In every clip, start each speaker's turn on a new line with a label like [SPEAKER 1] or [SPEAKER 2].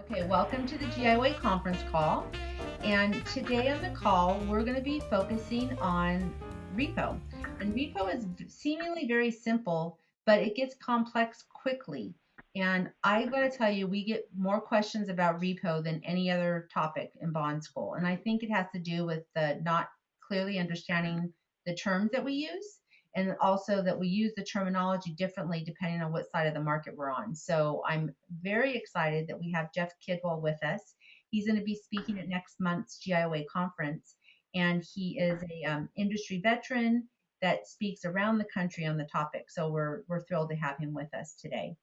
[SPEAKER 1] Okay, welcome to the GIOA conference call. And today on the call, we're going to be focusing on repo. And repo is seemingly very simple, but it gets complex quickly. And I've got to tell you, we get more questions about repo than any other topic in bond school. And I think it has to do with the not clearly understanding the terms that we use, and also that we use the terminology differently depending on what side of the market we're on. So I'm very excited that we have Jeff Kidwell with us. He's going to be speaking at next month's GIOA conference, and he is a industry veteran that speaks around the country on the topic. So we're thrilled to have him with us today.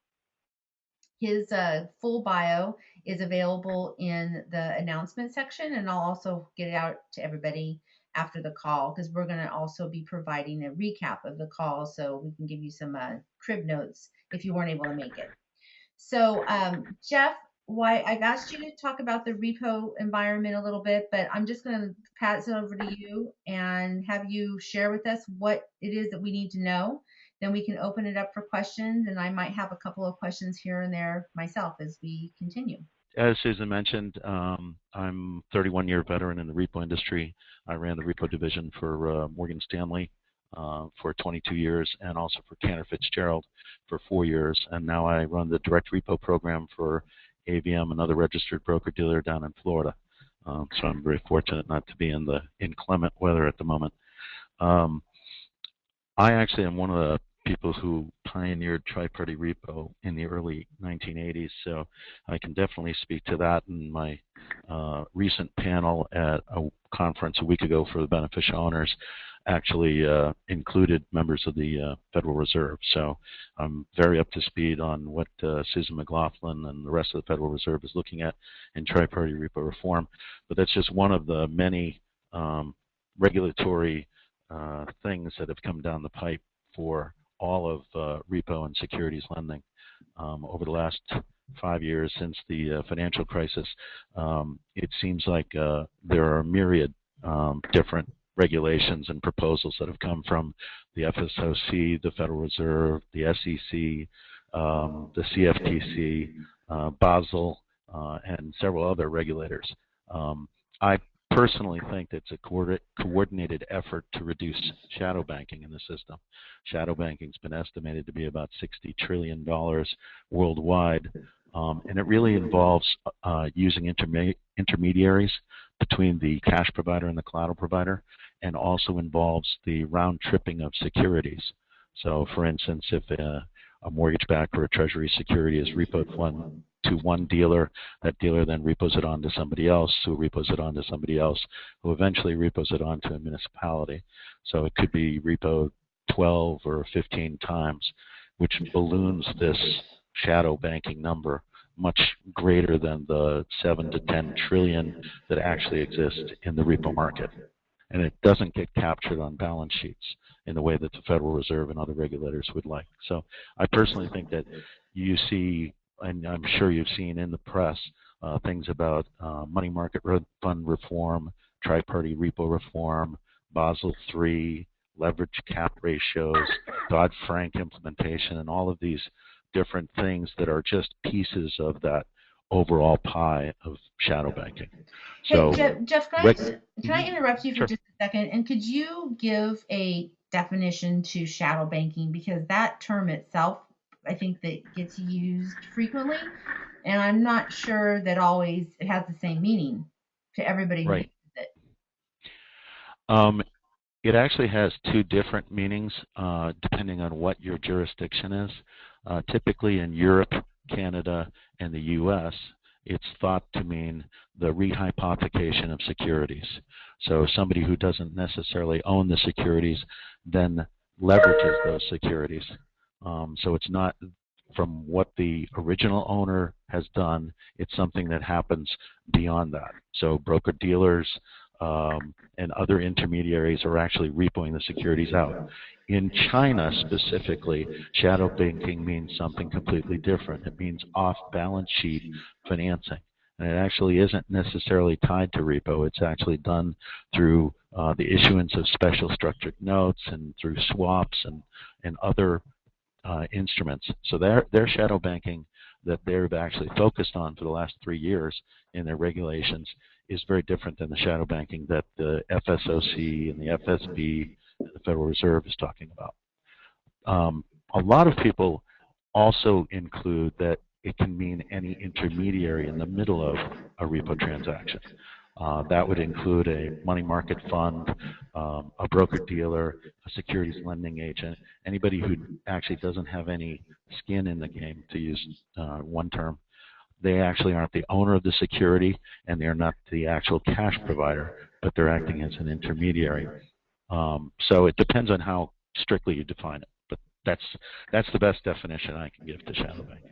[SPEAKER 1] His full bio is available in the announcement section, and I'll also get it out to everybody after the call because we're going to also be providing a recap of the call so we can give you some crib notes if you weren't able to make it. So, Jeff, why I've asked you to talk about the repo environment a little bit, but I'm just going to pass it over to you and have you share with us what it is that we need to know. Then we can open it up for questions, and I might have a couple of questions here and there myself as we continue.
[SPEAKER 2] As Susan mentioned, I'm 31-year veteran in the repo industry. I ran the repo division for Morgan Stanley for 22 years, and also for Cantor Fitzgerald for 4 years. And now I run the direct repo program for AVM, another registered broker-dealer down in Florida. So I'm very fortunate not to be in the inclement weather at the moment. I actually am one of the people who pioneered tri-party repo in the early 1980s, so I can definitely speak to that. In my recent panel at a conference a week ago for the beneficial owners actually included members of the Federal Reserve. So I'm very up to speed on what Susan McLaughlin and the rest of the Federal Reserve is looking at in tri-party repo reform. But that's just one of the many regulatory things that have come down the pipe for all of repo and securities lending over the last 5 years since the financial crisis. It seems like there are a myriad different regulations and proposals that have come from the FSOC, the Federal Reserve, the SEC, the CFTC, Basel, and several other regulators. I personally think it's a coordinated effort to reduce shadow banking in the system. Shadow banking's been estimated to be about $60 trillion worldwide, and it really involves using intermediaries between the cash provider and the collateral provider, and also involves the round-tripping of securities. So, for instance, if a mortgage-backed or a treasury security is repoed to one dealer, that dealer then repos it on to somebody else, who repos it on to somebody else, who eventually repos it on to a municipality. So it could be repoed 12 or 15 times, which balloons this shadow banking number much greater than the 7 to 10 trillion that actually exist in the repo market. And it doesn't get captured on balance sheets in the way that the Federal Reserve and other regulators would like. So I personally think that you see, and I'm sure you've seen in the press, things about money market fund reform, tri-party repo reform, Basel III, leverage cap ratios, Dodd-Frank implementation, and all of these different things that are just pieces of that overall pie of shadow banking.
[SPEAKER 1] Hey,
[SPEAKER 2] So,
[SPEAKER 1] Jeff, can I interrupt you for just a second? And could you give a definition to shadow banking? Because that term itself, I think that gets used frequently, and I'm not sure that always it has the same meaning to everybody who uses it.
[SPEAKER 2] It actually has two different meanings depending on what your jurisdiction is. Typically in Europe, Canada, and the U.S., it's thought to mean the rehypothecation of securities. So somebody who doesn't necessarily own the securities then leverages those securities. So it's not from what the original owner has done, it's something that happens beyond that. So broker-dealers and other intermediaries are actually repoing the securities out. In China specifically, shadow banking means something completely different. It means off-balance sheet financing. And it actually isn't necessarily tied to repo. It's actually done through the issuance of special structured notes and through swaps and other instruments. So their shadow banking that they've actually focused on for the last 3 years in their regulations is very different than the shadow banking that the FSOC and the FSB and the Federal Reserve is talking about. A lot of people also include that it can mean any intermediary in the middle of a repo transaction. That would include a money market fund, a broker-dealer, a securities lending agent, anybody who actually doesn't have any skin in the game, to use one term. They actually aren't the owner of the security, and they're not the actual cash provider, but they're acting as an intermediary. So it depends on how strictly you define it, but that's the best definition I can give to shadow banking.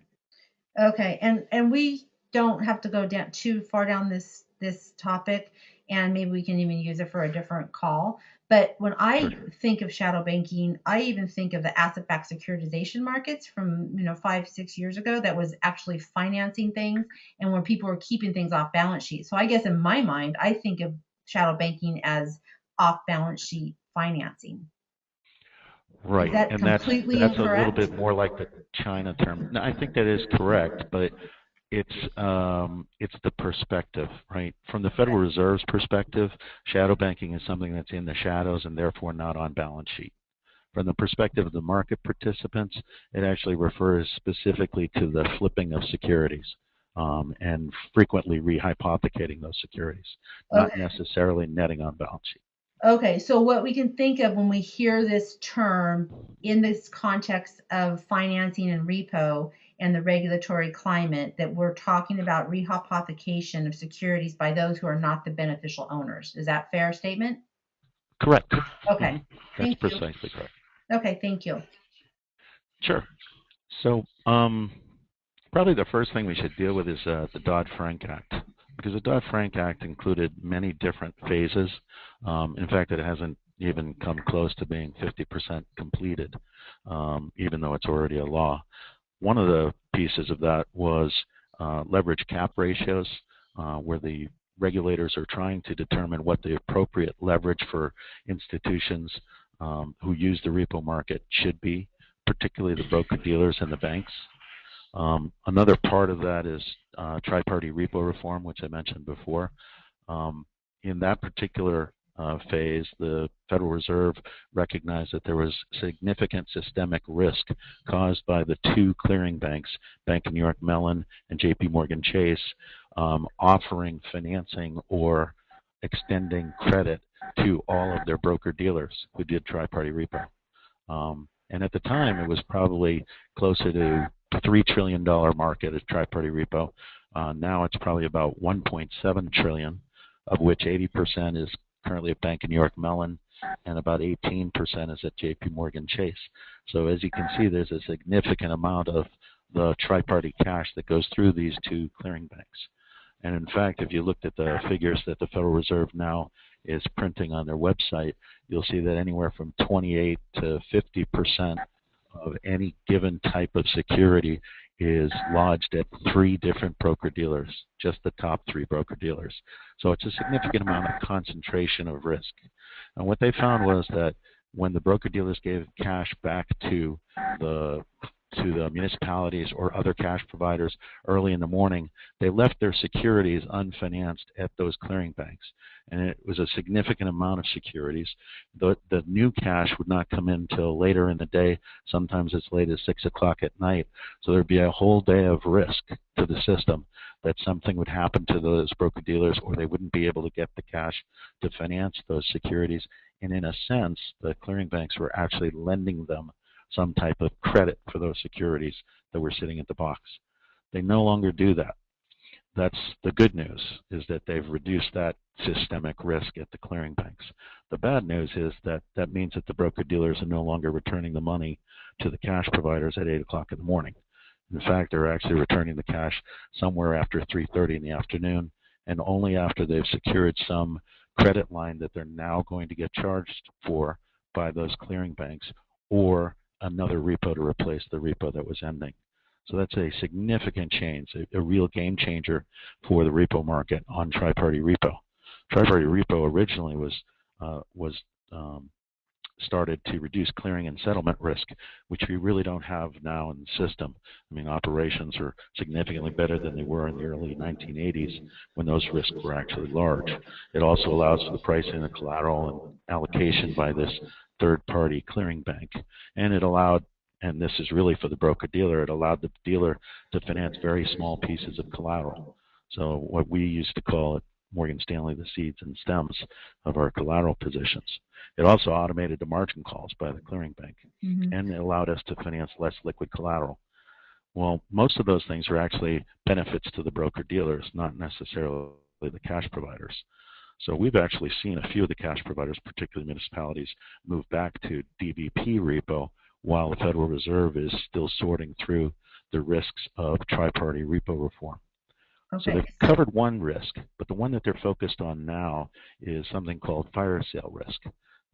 [SPEAKER 1] Okay, and we don't have to go down too far down this topic, and maybe we can even use it for a different call. But when I think of shadow banking, I even think of the asset-backed securitization markets from 5-6 years ago that was actually financing things and where people were keeping things off balance sheet. So I guess in my mind, I think of shadow banking as off balance sheet financing.
[SPEAKER 2] Right,
[SPEAKER 1] Is that
[SPEAKER 2] and
[SPEAKER 1] completely
[SPEAKER 2] that's a
[SPEAKER 1] incorrect?
[SPEAKER 2] little bit more like the China term. No, I think that is correct, but it's the perspective, right? From the Federal Reserve's perspective, shadow banking is something that's in the shadows and therefore not on balance sheet. From the perspective of the market participants, it actually refers specifically to the flipping of securities and frequently rehypothecating those securities, not necessarily netting on balance sheet.
[SPEAKER 1] Okay, so what we can think of when we hear this term in this context of financing and repo and the regulatory climate, that we're talking about rehypothecation of securities by those who are not the beneficial owners. Is that a fair statement?
[SPEAKER 2] Correct.
[SPEAKER 1] Okay.
[SPEAKER 2] That's precisely correct.
[SPEAKER 1] Okay, thank you.
[SPEAKER 2] Sure. So probably the first thing we should deal with is the Dodd-Frank Act, because the Dodd-Frank Act included many different phases. In fact, it hasn't even come close to being 50% completed, even though it's already a law. One of the pieces of that was leverage cap ratios, where the regulators are trying to determine what the appropriate leverage for institutions who use the repo market should be, particularly the broker-dealers and the banks. Another part of that is tri-party repo reform, which I mentioned before. In that particular phase, the Federal Reserve recognized that there was significant systemic risk caused by the two clearing banks, Bank of New York Mellon and JP Morgan Chase, offering financing or extending credit to all of their broker-dealers who did tri-party repo. And at the time, it was probably closer to $3 trillion market as tri-party repo. Now it's probably about $1.7 trillion, of which 80% is currently at Bank of New York Mellon, and about 18% is at JP Morgan Chase. So as you can see, there's a significant amount of the tri-party cash that goes through these two clearing banks. And in fact, if you looked at the figures that the Federal Reserve now is printing on their website, you'll see that anywhere from 28 to 50% of any given type of security is lodged at 3 different broker-dealers, just the top 3 broker-dealers. So it's a significant amount of concentration of risk. And what they found was that when the broker-dealers gave cash back to the municipalities or other cash providers early in the morning, they left their securities unfinanced at those clearing banks. And it was a significant amount of securities. The new cash would not come in until later in the day, sometimes as late as 6 o'clock at night. So there'd be a whole day of risk to the system that something would happen to those broker-dealers, or they wouldn't be able to get the cash to finance those securities. And in a sense, the clearing banks were actually lending them some type of credit for those securities that were sitting at the box. They no longer do that. That's the good news, is that they've reduced that systemic risk at the clearing banks. The bad news is that that means that the broker-dealers are no longer returning the money to the cash providers at 8 o'clock in the morning. In fact, they're actually returning the cash somewhere after 3:30 in the afternoon, and only after they've secured some credit line that they're now going to get charged for by those clearing banks, or another repo to replace the repo that was ending. So that's a significant change, a real game changer for the repo market on tri-party repo. Tri-party repo originally was started to reduce clearing and settlement risk, which we really don't have now in the system. I mean, operations are significantly better than they were in the early 1980s when those risks were actually large. It also allows for the pricing of collateral and allocation by this third-party clearing bank. And it allowed, and this is really for the broker-dealer, it allowed the dealer to finance very small pieces of collateral. So what we used to call at Morgan Stanley the seeds and stems of our collateral positions. It also automated the margin calls by the clearing bank, and it allowed us to finance less liquid collateral. Well, most of those things are actually benefits to the broker-dealers, not necessarily the cash providers. So we've actually seen a few of the cash providers, particularly municipalities, move back to DVP repo while the Federal Reserve is still sorting through the risks of tri-party repo reform.
[SPEAKER 1] Okay.
[SPEAKER 2] So they've covered one risk, but the one that they're focused on now is something called fire sale risk.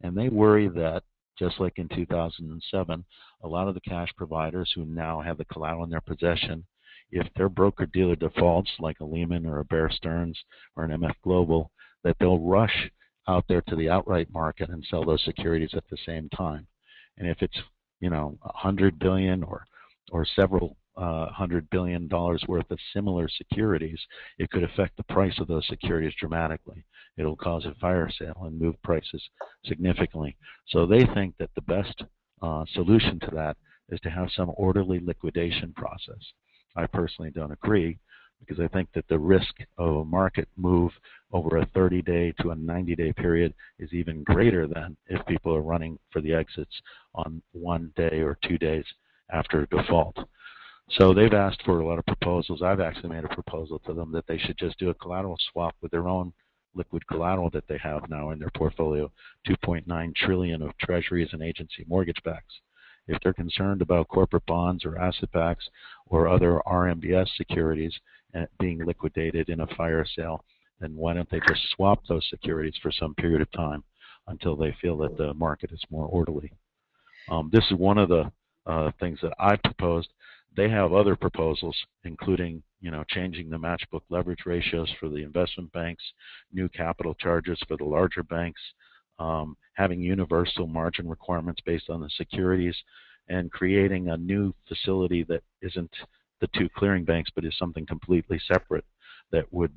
[SPEAKER 2] And they worry that, just like in 2007, a lot of the cash providers who now have the collateral in their possession, if their broker-dealer defaults, like a Lehman or a Bear Stearns or an MF Global, that they'll rush out there to the outright market and sell those securities at the same time. And if it's, $100 billion or several $100 billion worth of similar securities, it could affect the price of those securities dramatically. It'll cause a fire sale and move prices significantly. So they think that the best solution to that is to have some orderly liquidation process. I personally don't agree, because I think that the risk of a market move over a 30-day to a 90-day period is even greater than if people are running for the exits on 1 day or 2 days after default. So they've asked for a lot of proposals. I've actually made a proposal to them that they should just do a collateral swap with their own liquid collateral that they have now in their portfolio, $2.9 trillion of treasuries and agency mortgage backs. If they're concerned about corporate bonds or asset backs or other RMBS securities being liquidated in a fire sale, then why don't they just swap those securities for some period of time until they feel that the market is more orderly? This is one of the things that I proposed. They have other proposals, including changing the matchbook leverage ratios for the investment banks, new capital charges for the larger banks, having universal margin requirements based on the securities, and creating a new facility that isn't the two clearing banks but is something completely separate that would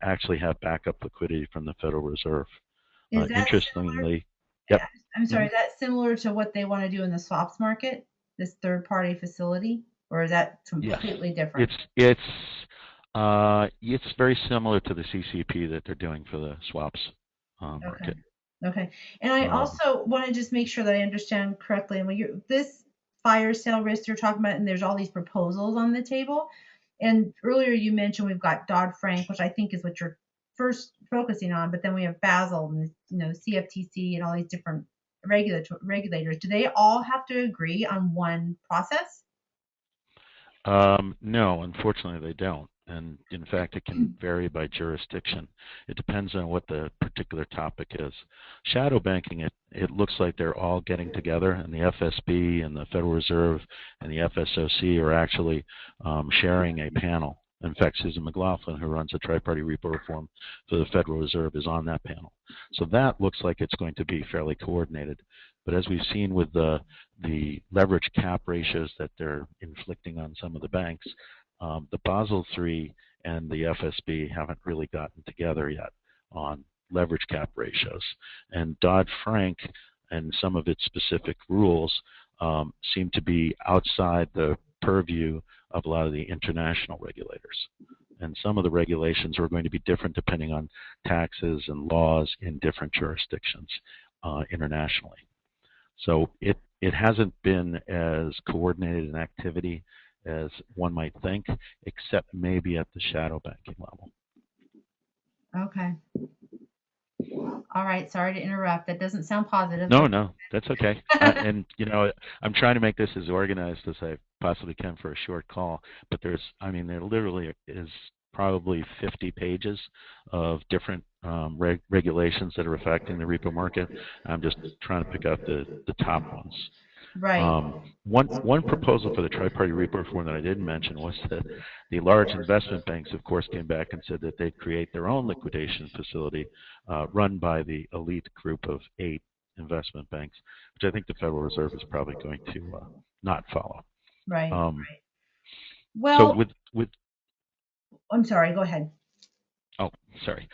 [SPEAKER 2] actually have backup liquidity from the Federal Reserve. Interestingly, yep.
[SPEAKER 1] I'm sorry, is that similar to what they want to do in the swaps market, this third-party facility? Or is that completely different?
[SPEAKER 2] It's very similar to the CCP that they're doing for the swaps market.
[SPEAKER 1] Okay. And I also want to just make sure that I understand correctly. And when this fire sale risk you're talking about, and there's all these proposals on the table. And earlier you mentioned we've got Dodd-Frank, which I think is what you're first focusing on, but then we have Basel and CFTC and all these different regulators. Do they all have to agree on one process?
[SPEAKER 2] No, unfortunately they don't. And in fact, it can vary by jurisdiction. It depends on what the particular topic is. Shadow banking, it looks like they're all getting together, and the FSB and the Federal Reserve and the FSOC are actually sharing a panel. In fact, Susan McLaughlin, who runs the tri-party repo reform for the Federal Reserve, is on that panel. So that looks like it's going to be fairly coordinated. But as we've seen with the leverage cap ratios that they're inflicting on some of the banks, the Basel III and the FSB haven't really gotten together yet on leverage cap ratios. And Dodd-Frank and some of its specific rules seem to be outside the purview of a lot of the international regulators. And some of the regulations are going to be different depending on taxes and laws in different jurisdictions internationally. So it hasn't been as coordinated an activity as one might think, except maybe at the shadow banking level.
[SPEAKER 1] Okay. All right. Sorry to interrupt. That doesn't sound positive.
[SPEAKER 2] No, that's okay. And I'm trying to make this as organized as I possibly can for a short call. But there literally is probably 50 pages of different regulations that are affecting the repo market. I'm just trying to pick out the top ones.
[SPEAKER 1] Right.
[SPEAKER 2] One proposal for the tri-party repo reform that I didn't mention was that the large investment banks, of course, came back and said that they'd create their own liquidation facility run by the elite group of 8 investment banks, which I think the Federal Reserve is probably going to not follow.
[SPEAKER 1] Right.
[SPEAKER 2] Right.
[SPEAKER 1] Well,
[SPEAKER 2] so with
[SPEAKER 1] I'm sorry. Go ahead.
[SPEAKER 2] Oh, sorry.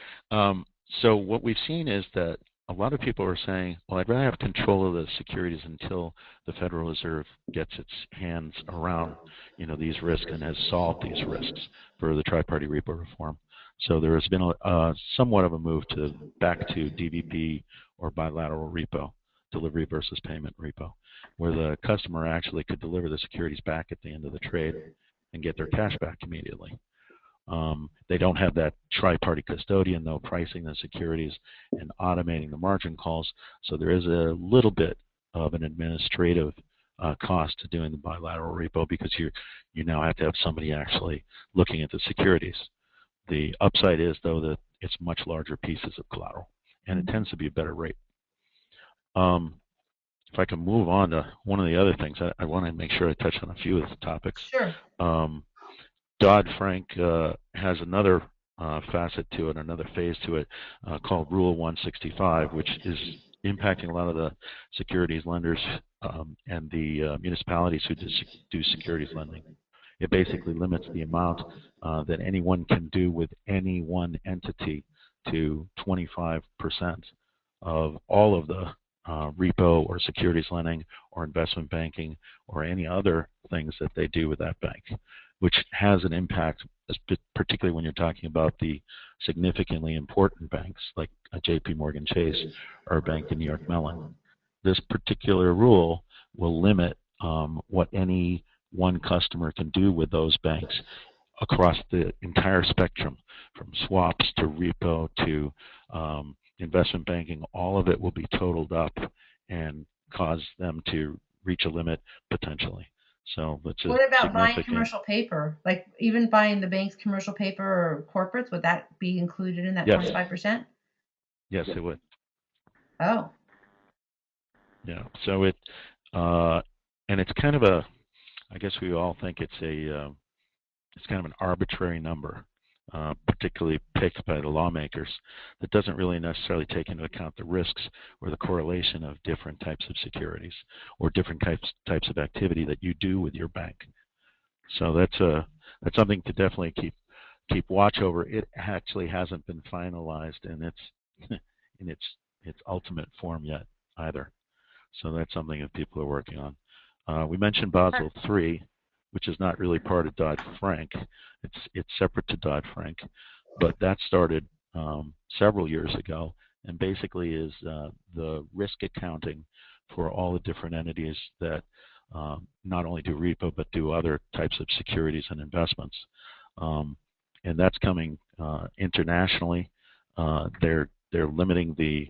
[SPEAKER 2] So what we've seen is that a lot of people are saying, well, I'd rather have control of the securities until the Federal Reserve gets its hands around, these risks and has solved these risks for the tri-party repo reform. So there has been somewhat of a move back to DVP or bilateral repo, delivery versus payment repo, where the customer actually could deliver the securities back at the end of the trade and get their cash back immediately. They don't have that tri-party custodian, though, pricing the securities and automating the margin calls. So there is a little bit of an administrative cost to doing the bilateral repo because you now have to have somebody actually looking at the securities. The upside is, though, that it's much larger pieces of collateral, and it tends to be a better rate. If I can move on to one of the other things, I want to make sure I touch on a few of the topics.
[SPEAKER 1] Sure.
[SPEAKER 2] Dodd-Frank has another facet to it, another phase to it, called Rule 165, which is impacting a lot of the securities lenders and the municipalities who do securities lending. It basically limits the amount that anyone can do with any one entity to 25% of all of the repo or securities lending or investment banking or any other things that they do with that bank, which has an impact, particularly when you're talking about the significantly important banks like JP Morgan Chase or a bank in New York Mellon. This particular rule will limit what any one customer can do with those banks across the entire spectrum, from swaps to repo to investment banking. All of it will be totaled up and cause them to reach a limit potentially. So
[SPEAKER 1] what about buying commercial paper? Like even buying the bank's commercial paper or corporates, would that be included in that 25%?
[SPEAKER 2] Yes, it would.
[SPEAKER 1] Oh.
[SPEAKER 2] Yeah. So and it's kind of I guess we all think it's kind of an arbitrary number, particularly picked by the lawmakers, that doesn't really necessarily take into account the risks or the correlation of different types of securities or different types of activity that you do with your bank. So that's something to definitely keep watch over. It actually hasn't been finalized in its ultimate form yet either. So that's something that people are working on. We mentioned Basel III, which is not really part of Dodd-Frank. It's separate to Dodd-Frank, but that started several years ago, and basically is the risk accounting for all the different entities that not only do repo but do other types of securities and investments, and that's coming internationally. They're limiting the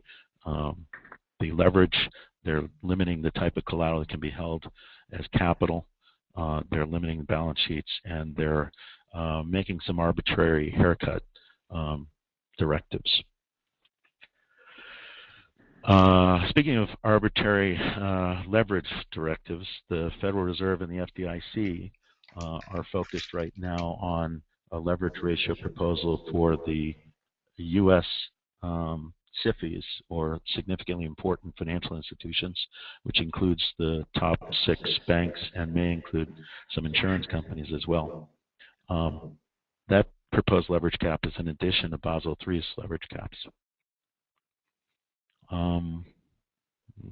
[SPEAKER 2] leverage. They're limiting the type of collateral that can be held as capital. They're limiting balance sheets, and they're making some arbitrary haircut directives. Speaking of arbitrary leverage directives, the Federal Reserve and the FDIC are focused right now on a leverage ratio proposal for the U.S. SIFIs, or significantly important financial institutions, which includes the top 6 banks and may include some insurance companies as well. That proposed leverage cap is in addition to Basel III's leverage caps.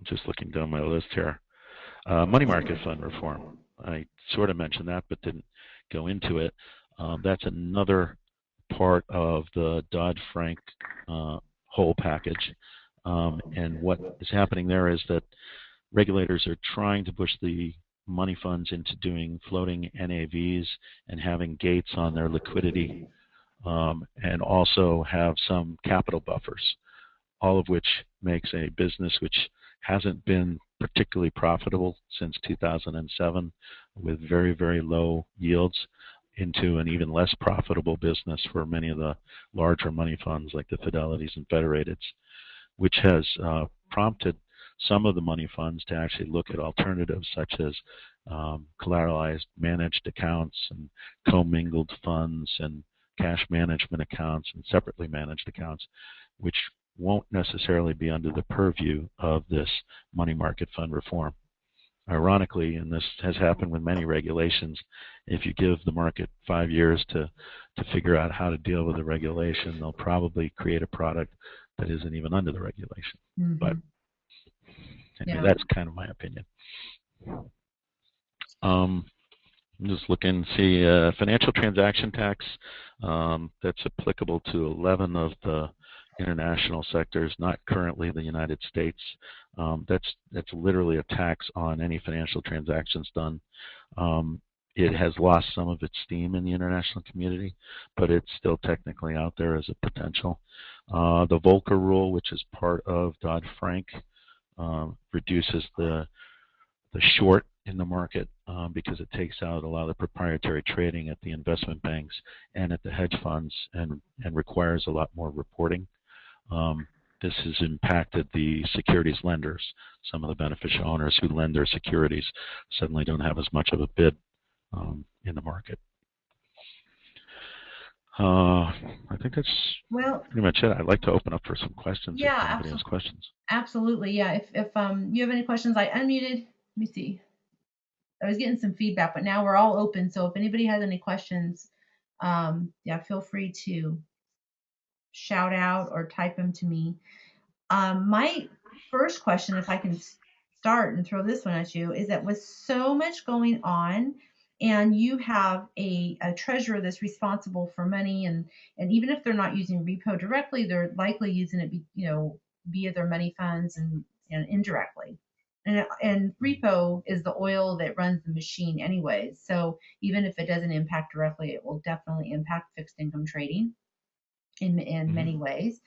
[SPEAKER 2] Just looking down my list here. Money market fund reform. I sort of mentioned that but didn't go into it. That's another part of the Dodd-Frank whole package. And what is happening there is that regulators are trying to push the money funds into doing floating NAVs and having gates on their liquidity, and also have some capital buffers, all of which makes a business which hasn't been particularly profitable since 2007 with very, very low yields into an even less profitable business for many of the larger money funds like the Fidelities and Federateds, which has prompted some of the money funds to actually look at alternatives such as collateralized managed accounts and commingled funds and cash management accounts and separately managed accounts, which won't necessarily be under the purview of this money market fund reform. Ironically, and this has happened with many regulations, if you give the market 5 years to figure out how to deal with the regulation, they'll probably create a product that isn't even under the regulation.
[SPEAKER 1] Mm-hmm.
[SPEAKER 2] But anyway, that's kind of my opinion. I'm just looking to see financial transaction tax that's applicable to 11 of the international sectors, not currently the United States. That's literally a tax on any financial transactions done. It has lost some of its steam in the international community, but it's still technically out there as a potential. The Volcker rule, which is part of Dodd-Frank, reduces the short in the market because it takes out a lot of the proprietary trading at the investment banks and at the hedge funds and requires a lot more reporting. This has impacted the securities lenders. Some of the beneficial owners who lend their securities suddenly don't have as much of a bid in the market. I think that's pretty much it. I'd like to open up for some questions if anybody has questions.
[SPEAKER 1] Absolutely, yeah. If you have any questions, I unmuted. Let me see. I was getting some feedback, but now we're all open. So if anybody has any questions, feel free to shout out or type them to me. My first question, if I can start and throw this one at you, is that with so much going on, and you have a treasurer that's responsible for money, and even if they're not using repo directly, they're likely using it, via their money funds and indirectly. And repo is the oil that runs the machine anyways. So even if it doesn't impact directly, it will definitely impact fixed income trading in many ways.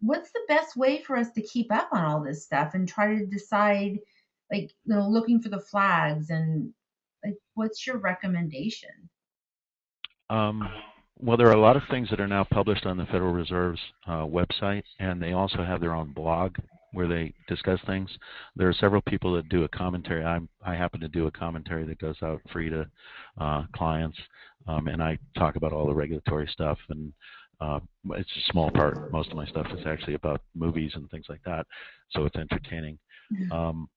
[SPEAKER 1] What's the best way for us to keep up on all this stuff and try to decide, looking for the flags, and what's your recommendation?
[SPEAKER 2] Well, there are a lot of things that are now published on the Federal Reserve's website, and they also have their own blog where they discuss things. There are several people that do a commentary. I happen to do a commentary that goes out free to clients, and I talk about all the regulatory stuff, and it's a small part. Most of my stuff is actually about movies and things like that, so it's entertaining.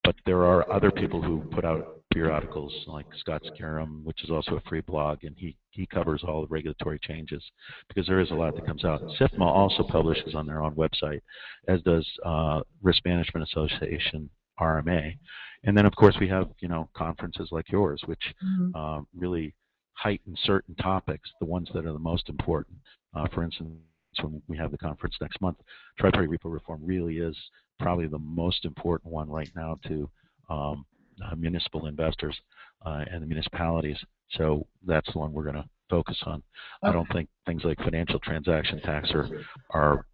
[SPEAKER 2] But there are other people who put out periodicals, like Scott Scarum, which is also a free blog, and he covers all the regulatory changes because there is a lot that comes out. SIFMA also publishes on their own website, as does Risk Management Association, RMA. And then, of course, we have conferences like yours, which really heighten certain topics, the ones that are the most important. For instance, when we have the conference next month, tri-party repo reform really is probably the most important one right now to municipal investors and the municipalities. So that's the one we're going to focus on. Okay. I don't think things like financial transaction tax are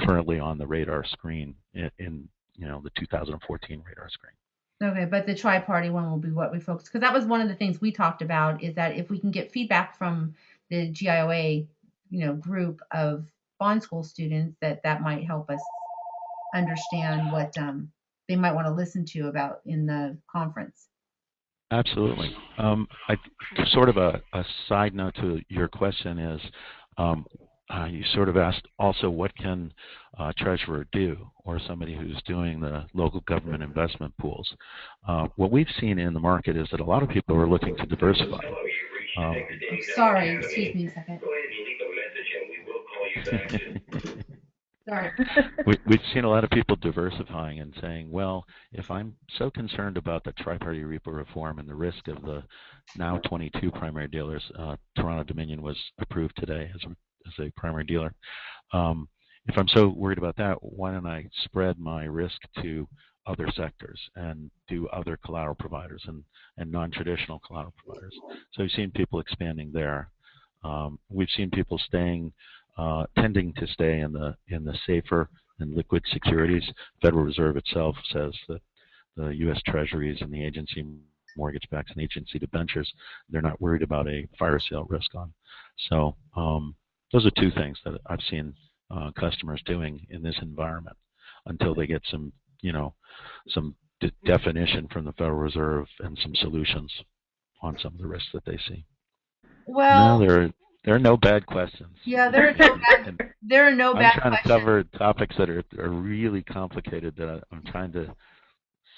[SPEAKER 2] currently on the radar screen in the 2014 radar screen.
[SPEAKER 1] Okay, but the tri-party one will be what we focus, because that was one of the things we talked about, is that if we can get feedback from the GIOA, group of bond school students, that might help us understand what they might want to listen to about in the conference.
[SPEAKER 2] Absolutely. Sort of a side note to your question is, you sort of asked also what can a treasurer do, or somebody who's doing the local government investment pools. What we've seen in the market is that a lot of people are looking to diversify.
[SPEAKER 1] Sorry, excuse me a second. Go ahead and leave a message and we will call you back. Sorry.
[SPEAKER 2] We've seen a lot of people diversifying and saying, well, if I'm so concerned about the tri-party repo reform and the risk of the now 22 primary dealers, Toronto Dominion was approved today as a primary dealer. If I'm so worried about that, why don't I spread my risk to other sectors and do other collateral providers and non-traditional collateral providers? So we've seen people expanding there. We've seen people tending to stay in the safer and liquid securities. Federal Reserve itself says that the U.S. Treasuries and the agency mortgage backs and agency debentures, they're not worried about a fire sale risk on. So those are two things that I've seen customers doing in this environment until they get some definition from the Federal Reserve and some solutions on some of the risks that they see.
[SPEAKER 1] Well,
[SPEAKER 2] no, there are no bad questions.
[SPEAKER 1] Yeah, there are no bad. There are no
[SPEAKER 2] I'm
[SPEAKER 1] bad
[SPEAKER 2] trying to
[SPEAKER 1] questions.
[SPEAKER 2] cover topics that are really complicated that I'm trying to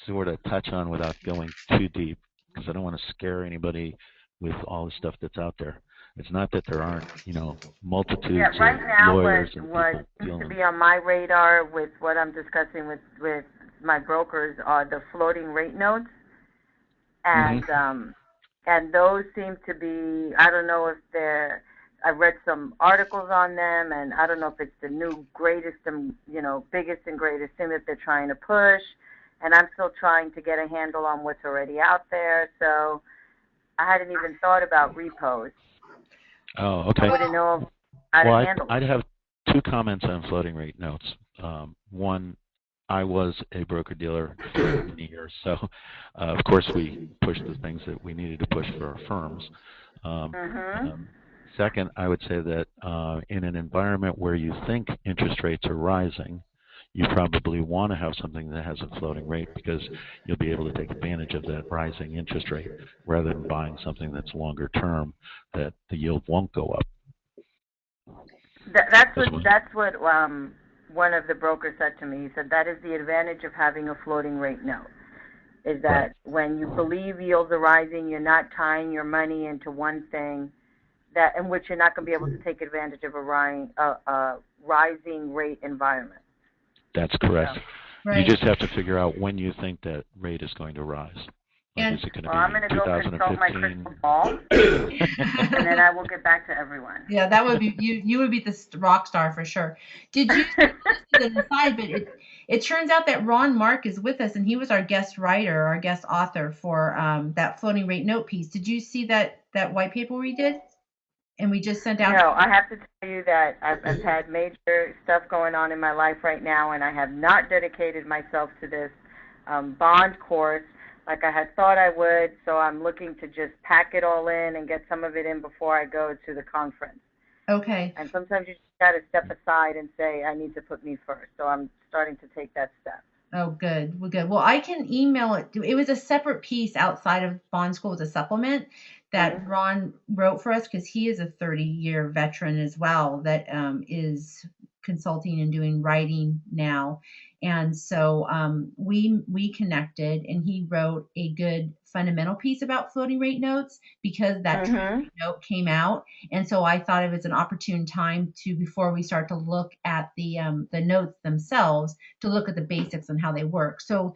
[SPEAKER 2] sort of touch on without going too deep because I don't want to scare anybody with all the stuff that's out there. It's not that there aren't,
[SPEAKER 3] Yeah,
[SPEAKER 2] multitudes of
[SPEAKER 3] right now
[SPEAKER 2] lawyers and
[SPEAKER 3] what
[SPEAKER 2] people
[SPEAKER 3] seems to
[SPEAKER 2] dealing.
[SPEAKER 3] be on my radar with what I'm discussing with my brokers are the floating rate notes,
[SPEAKER 2] Hmm.
[SPEAKER 3] and those seem to be, I don't know if they're, I read some articles on them, and I don't know if it's the new greatest and biggest and greatest thing that they're trying to push, and I'm still trying to get a handle on what's already out there. So I hadn't even thought about repos.
[SPEAKER 2] Oh,
[SPEAKER 3] I
[SPEAKER 2] okay.
[SPEAKER 3] wouldn't know how to
[SPEAKER 2] Well,
[SPEAKER 3] handle
[SPEAKER 2] I'd
[SPEAKER 3] it.
[SPEAKER 2] have two comments on floating rate notes. One, I was a broker dealer for many years, so of course we pushed the things that we needed to push for our firms. Um,
[SPEAKER 3] Mhm.
[SPEAKER 2] Second, I would say that in an environment where you think interest rates are rising, you probably want to have something that has a floating rate because you'll be able to take advantage of that rising interest rate rather than buying something that's longer term that the yield won't go up.
[SPEAKER 3] That, that's
[SPEAKER 2] That's
[SPEAKER 3] what
[SPEAKER 2] one.
[SPEAKER 3] that's what one of the brokers said to me. He said that is the advantage of having a floating rate note. Is
[SPEAKER 2] Right.
[SPEAKER 3] that when you believe yields are rising, you're not tying your money into one thing that in which you're not going to be able to take advantage of a rising rate environment.
[SPEAKER 2] That's
[SPEAKER 3] So,
[SPEAKER 2] correct. You
[SPEAKER 1] Right.
[SPEAKER 2] just have to figure out when you think that rate is going to rise. Like, is
[SPEAKER 1] And
[SPEAKER 2] it going to
[SPEAKER 3] well, I'm
[SPEAKER 2] be
[SPEAKER 3] going to go consult my
[SPEAKER 2] 2015?
[SPEAKER 3] crystal ball, and then I will get back to everyone.
[SPEAKER 1] yeah, that would be you. You would be the rock star for sure. Did you? This is an aside, but it turns out that Ron Mark is with us, and he was our guest writer, our guest author for that floating rate note piece. Did you see that white paper we did, and we just sent out?
[SPEAKER 3] No, I have to tell you that I've had major stuff going on in my life right now, and I have not dedicated myself to this bond course like I had thought I would. So I'm looking to just pack it all in and get some of it in before I go to the conference.
[SPEAKER 1] Okay.
[SPEAKER 3] And sometimes you just got to step aside and say, I need to put me first. So I'm starting to take that step.
[SPEAKER 1] Oh, good. Well, good. Well, I can email it. It was a separate piece outside of Bond School. It was a supplement that
[SPEAKER 3] Mhm.
[SPEAKER 1] Ron wrote for us because he is a 30-year veteran as well that is consulting and doing writing now. And so we connected, and he wrote a good fundamental piece about floating rate notes because that
[SPEAKER 3] Mhm.
[SPEAKER 1] Treasury note came out, and so I thought it was an opportune time to before we start to look at the notes themselves to look at the basics and how they work. So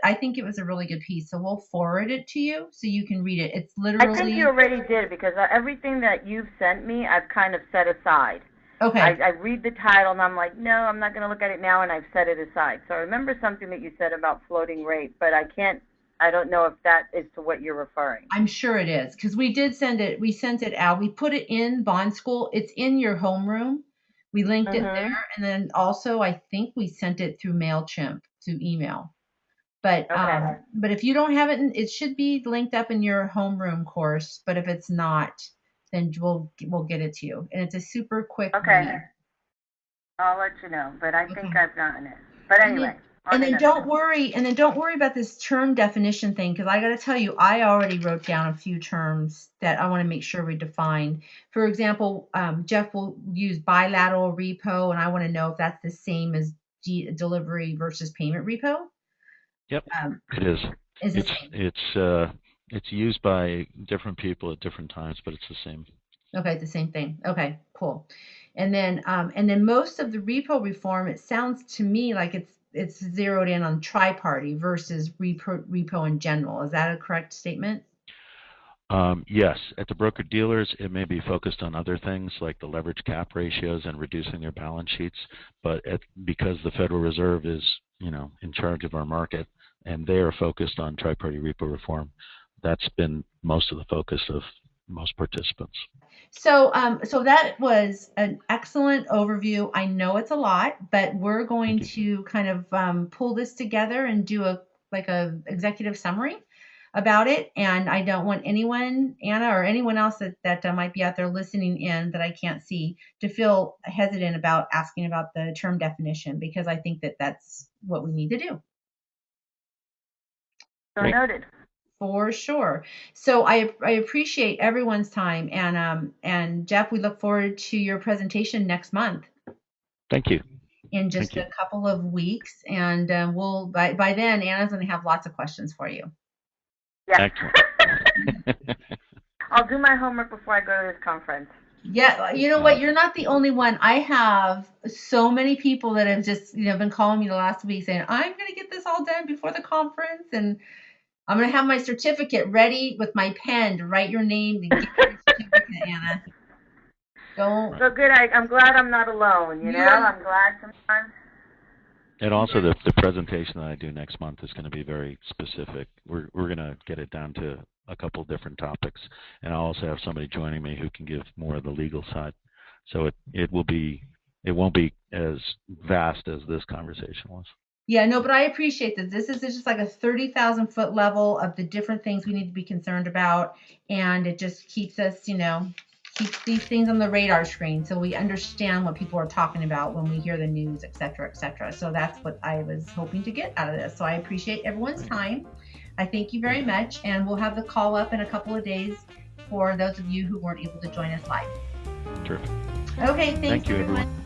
[SPEAKER 1] I think it was a really good piece. So we'll forward it to you so you can read it. It's
[SPEAKER 3] I think you
[SPEAKER 1] literally
[SPEAKER 3] already did because everything that you've sent me, I've kind of set aside.
[SPEAKER 1] okay.
[SPEAKER 3] I read the title and I'm like, no, I'm not going to look at it now, and I've set it aside. So I remember something that you said about floating rate, but I don't know if that is to what you're referring.
[SPEAKER 1] I'm sure it is because we did send it. We sent it out. We put it in Bond School. It's in your homeroom. We linked it
[SPEAKER 3] Mhm.
[SPEAKER 1] there, and then also I think we sent it through Mailchimp through email.
[SPEAKER 3] Okay.
[SPEAKER 1] But if you don't have it, it should be linked up in your homeroom course. But if it's not, then we'll get it to you. And it's a super quick
[SPEAKER 3] Okay.
[SPEAKER 1] read.
[SPEAKER 3] I'll let you know, but I think
[SPEAKER 1] Okay.
[SPEAKER 3] I've gotten it. But
[SPEAKER 1] And
[SPEAKER 3] anyway,
[SPEAKER 1] then
[SPEAKER 3] on to next one.
[SPEAKER 1] and then don't worry about this term definition thing because I got to tell you, I already wrote down a few terms that I want to make sure we define. For example, Jeff will use bilateral repo, and I want to know if that's the same as delivery versus payment repo.
[SPEAKER 2] Yep,
[SPEAKER 1] Um,
[SPEAKER 2] it is.
[SPEAKER 1] is the
[SPEAKER 2] It's
[SPEAKER 1] same.
[SPEAKER 2] it's used by different people at different times, but it's the same.
[SPEAKER 1] Okay, it's the same thing. Okay, cool. And then most of the repo reform, it sounds to me like it's zeroed in on tri-party versus repo in general. Is that a correct statement?
[SPEAKER 2] Yes, at the broker dealers, it may be focused on other things like the leverage cap ratios and reducing their balance sheets, but because the Federal Reserve is, in charge of our market, and they are focused on tri-party repo reform, that's been most of the focus of most participants.
[SPEAKER 1] So that was an excellent overview. I know it's a lot, but we're
[SPEAKER 2] Thank
[SPEAKER 1] going
[SPEAKER 2] you.
[SPEAKER 1] to kind of pull this together and do a executive summary about it. And I don't want anyone, Anna, or anyone else that might be out there listening in that I can't see, to feel hesitant about asking about the term definition because I think that that's what we need to do.
[SPEAKER 3] So
[SPEAKER 2] Great.
[SPEAKER 3] noted.
[SPEAKER 1] For sure. So I appreciate everyone's time and Jeff, we look forward to your presentation next month.
[SPEAKER 2] Thank you.
[SPEAKER 1] in just a couple of weeks, and we'll by then Anna's going to have lots of questions for you.
[SPEAKER 3] Yeah.
[SPEAKER 2] Excellent.
[SPEAKER 3] I'll do my homework before I go to this conference.
[SPEAKER 1] Yeah, you know what? You're not the only one. I have so many people that have just, been calling me the last week saying, I'm going to get this all done before the conference, and I'm going to have my certificate ready with my pen to write your name and get your certificate, Anna.
[SPEAKER 3] So good. I'm glad I'm not alone, I'm glad sometimes.
[SPEAKER 2] And also the presentation that I do next month is going to be very specific. We're going to get it down to a couple of different topics, and I'll also have somebody joining me who can give more of the legal side. So it won't be as vast as this conversation was.
[SPEAKER 1] Yeah, no, but I appreciate this. This is just like a 30,000 foot level of the different things we need to be concerned about, and it just keeps us, keeps these things on the radar screen so we understand what people are talking about when we hear the news, et cetera, et cetera. So that's what I was hoping to get out of this. So I appreciate everyone's time. I thank you very much, and we'll have the call up in a couple of days for those of you who weren't able to join us live.
[SPEAKER 2] Terrific.
[SPEAKER 1] Okay, thanks
[SPEAKER 2] Thank you,
[SPEAKER 1] everyone.
[SPEAKER 2] everyone.